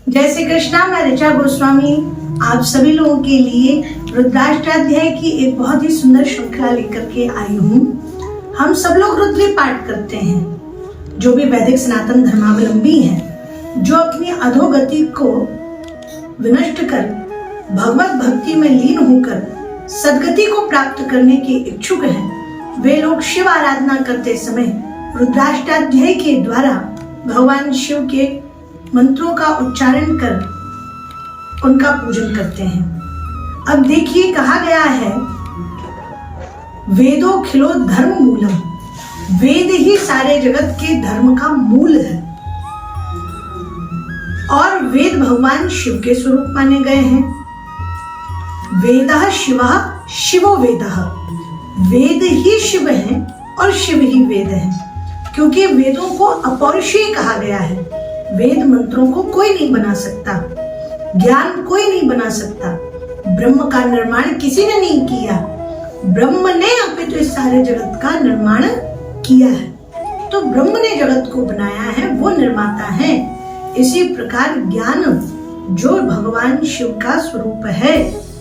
जय श्री कृष्णा। मैं ऋचा गोस्वामी आप सभी लोगों के लिए रुद्राष्टाध्याय की एक बहुत ही सुंदर श्रृंखला लेकर के आई हूँ। हम सब लोग रुद्री पाठ करते हैं। जो भी वैदिक सनातन धर्मावलंबी हैं, जो अपनी अधोगति को विनष्ट कर भगवत भक्ति में लीन होकर सदगति को प्राप्त करने के इच्छुक हैं, वे लोग शिव आराधना करते समय रुद्राष्टाध्याय के द्वारा भगवान शिव के मंत्रों का उच्चारण कर उनका पूजन करते हैं। अब देखिए, कहा गया है वेदो खिलो धर्म मूलम, वेद ही सारे जगत के धर्म का मूल है और वेद भगवान शिव के स्वरूप माने गए हैं। वेदः शिवः शिवो वेदः, वेद ही शिव है और शिव ही वेद है, क्योंकि वेदों को अपौरुषीय कहा गया है। वेद मंत्रों को कोई नहीं बना सकता, ज्ञान कोई नहीं बना सकता। ब्रह्म का निर्माण किसी ने नहीं किया, ब्रह्म ने अपितु इस सारे जगत का निर्माण किया है। तो ब्रह्म ने जगत को बनाया है, वो निर्माता है। इसी प्रकार ज्ञान जो भगवान शिव का स्वरूप है,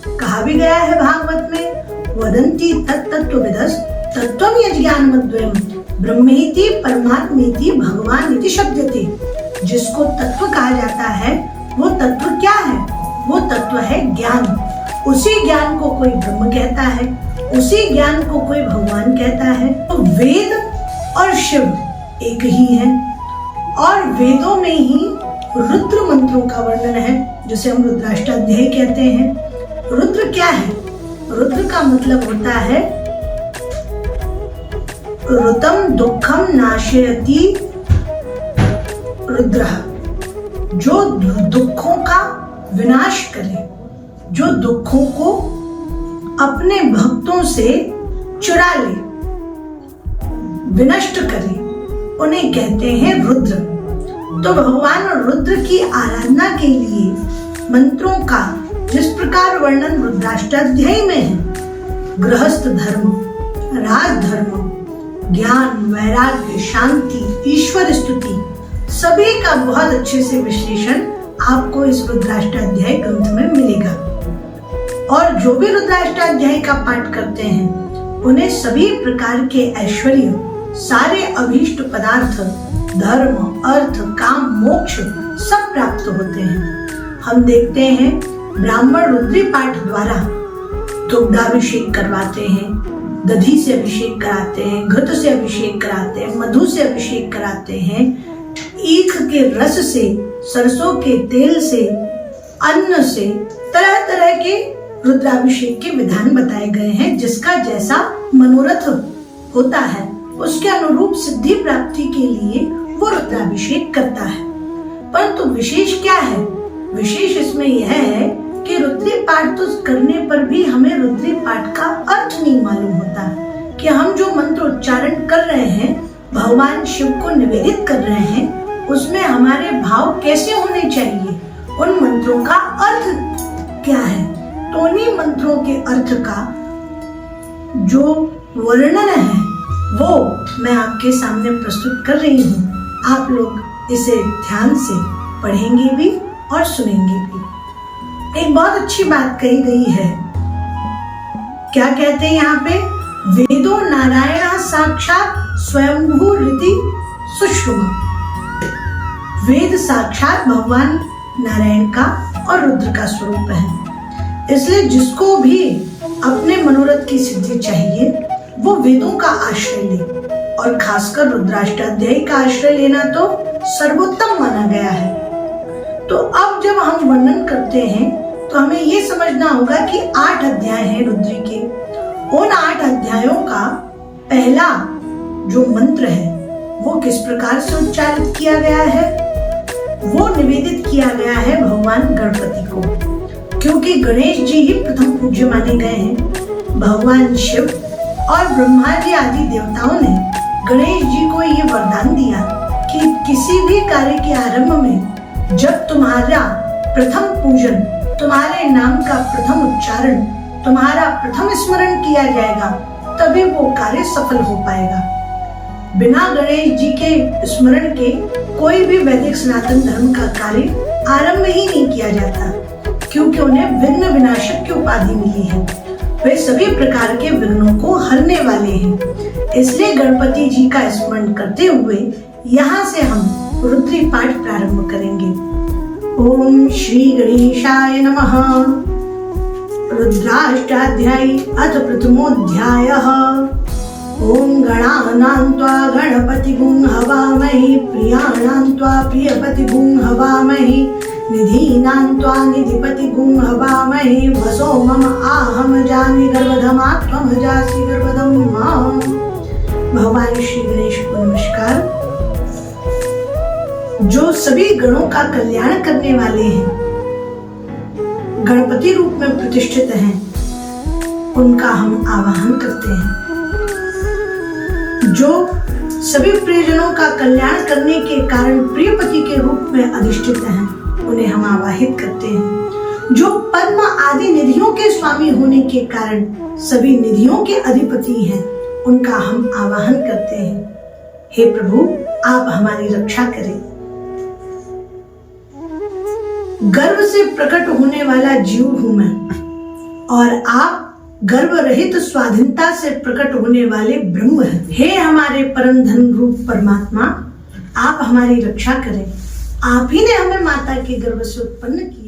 कहा भी गया है भागवत में, वदन्ति तत्तत्त्वविदस् तत्त्वं यज्ञानमद्वयम् ब्रह्मेति परमात्मेति भगवानिति शब्दते। जिसको तत्व कहा जाता है, वो तत्व क्या है? वो तत्व है ज्ञान। उसी ज्ञान को कोई ब्रह्म कहता है, उसी ज्ञान को कोई भगवान कहता है। तो वेद और शिव एक ही है और वेदों में ही रुद्र मंत्रों का वर्णन है, जिसे हम रुद्राष्टाध्याय कहते हैं। रुद्र क्या है? रुद्र का मतलब होता है ऋतम दुखम नाशयति रुद्र, जो दुखों का विनाश करे, जो दुखों को अपने भक्तों से चुरा ले, विनष्ट करे, उन्हें कहते हैं रुद्र। तो भगवान रुद्र की आराधना के लिए मंत्रों का जिस प्रकार वर्णन रुद्राष्टाध्याय में है, गृहस्थ धर्म, राजधर्म, ज्ञान, वैराग्य, शांति, ईश्वर स्तुति, सभी का बहुत अच्छे से विश्लेषण आपको इस रुद्राष्टाध्याय ग्रंथ में मिलेगा। और जो भी रुद्राष्टाध्याय का पाठ करते हैं, उन्हें सभी प्रकार के ऐश्वर्य, सारे अभीष्ट पदार्थ, धर्म, अर्थ, काम, मोक्ष सब प्राप्त होते हैं। हम देखते हैं ब्राह्मण रुद्री पाठ द्वारा दुग्धाभिषेक करवाते हैं, दधी से अभिषेक कराते हैं, घृत से अभिषेक कराते हैं, मधु से अभिषेक कराते हैं, ईख के रस से, सरसों के तेल से, अन्न से, तरह तरह के रुद्राभिषेक के विधान बताए गए हैं। जिसका जैसा मनोरथ होता है, उसके अनुरूप सिद्धि प्राप्ति के लिए वो रुद्राभिषेक करता है। परंतु विशेष क्या है? विशेष इसमें यह है कि रुद्री पाठ तो करने पर भी हमें रुद्री पाठ का अर्थ नहीं मालूम होता कि हम जो मंत्र उच्चारण कर रहे हैं, भगवान शिव को निवेदित कर रहे हैं, उसमें हमारे भाव कैसे होने चाहिए, उन मंत्रों का अर्थ क्या है। तो उन्हीं मंत्रों के अर्थ का जो वर्णन है, वो मैं आपके सामने प्रस्तुत कर रही हूँ। आप लोग इसे ध्यान से पढ़ेंगे भी और सुनेंगे भी। एक बहुत अच्छी बात कही गई है। क्या कहते हैं यहाँ पे? वेदो नारायण साक्षात स्वयंभू ऋति सुषुमा। वेद साक्षात भगवान नारायण का और रुद्र का स्वरूप है। इसलिए जिसको भी अपने मनोरथ की सिद्धि चाहिए, वो वेदों का आश्रय ले और खासकर रुद्राष्टाध्याय का आश्रय लेना तो सर्वोत्तम माना गया है। तो अब जब हम वर्णन करते हैं, तो हमें ये समझना होगा कि 8 अध्याय हैं रुद्री के। उन 8 अध्यायों का पहला जो मंत्र है, वो किस प्रकार से उच्चारित किया गया है? वो निवेदित किया गया है भगवान गणपति को, क्योंकि गणेश जी ही प्रथम पूज्य माने गए हैं। भगवान शिव और ब्रह्मा जी आदि देवताओं ने गणेश जी को ये वरदान दिया कि किसी भी कार्य के आरंभ में जब तुम्हारा प्रथम पूजन, तुम्हारे नाम का प्रथम उच्चारण, तुम्हारा प्रथम स्मरण किया जाएगा, तभी वो कार्य सफल हो पाएगा। बिना गणेश जी के स्मरण के कोई भी वैदिक सनातन धर्म का कार्य आरंभ ही नहीं किया जाता, क्योंकि उन्हें विघ्न विनाशक की उपाधि मिली है। वे सभी प्रकार के विघ्नों को हरने वाले हैं। इसलिए गणपति जी का स्मरण करते हुए यहाँ से हम रुद्री पाठ प्रारंभ करेंगे। ओम श्री गणेशाय नमः। रुद्राष्टाध्यायी अथ प्रथमोऽध्यायः। ओम गणानां त्वा गणपतिगुं हवामहे, प्रियाणां त्वा प्रियपतिगुं हवामहे, निधीनां त्वा निधिपतिगुं हवामहे। वसो मम आहम जानि गर्भधमा त्वं जासि गर्भधम्। भगवान श्री गणेश को नमस्कार। जो सभी गणों का कल्याण करने वाले हैं, गणपति रूप में प्रतिष्ठित हैं, उनका हम आवाहन करते हैं। जो सभी प्रियजनों का कल्याण करने के कारण प्रियपति के रूप में अधिष्ठित हैं, उन्हें हम आवाहित करते हैं। जो पद्म आदि निधियों के स्वामी होने के कारण सभी निधियों के अधिपति हैं, उनका हम आवाहन करते हैं। हे प्रभु, आप हमारी रक्षा करें। गर्भ से प्रकट होने वाला जीव हूं मैं, और आप गर्भ रहित स्वाधीनता से प्रकट होने वाले ब्रह्म हैं। हे हमारे परम धन रूप परमात्मा, आप हमारी रक्षा करें। आप ही ने हमें माता के गर्भ से उत्पन्न किया।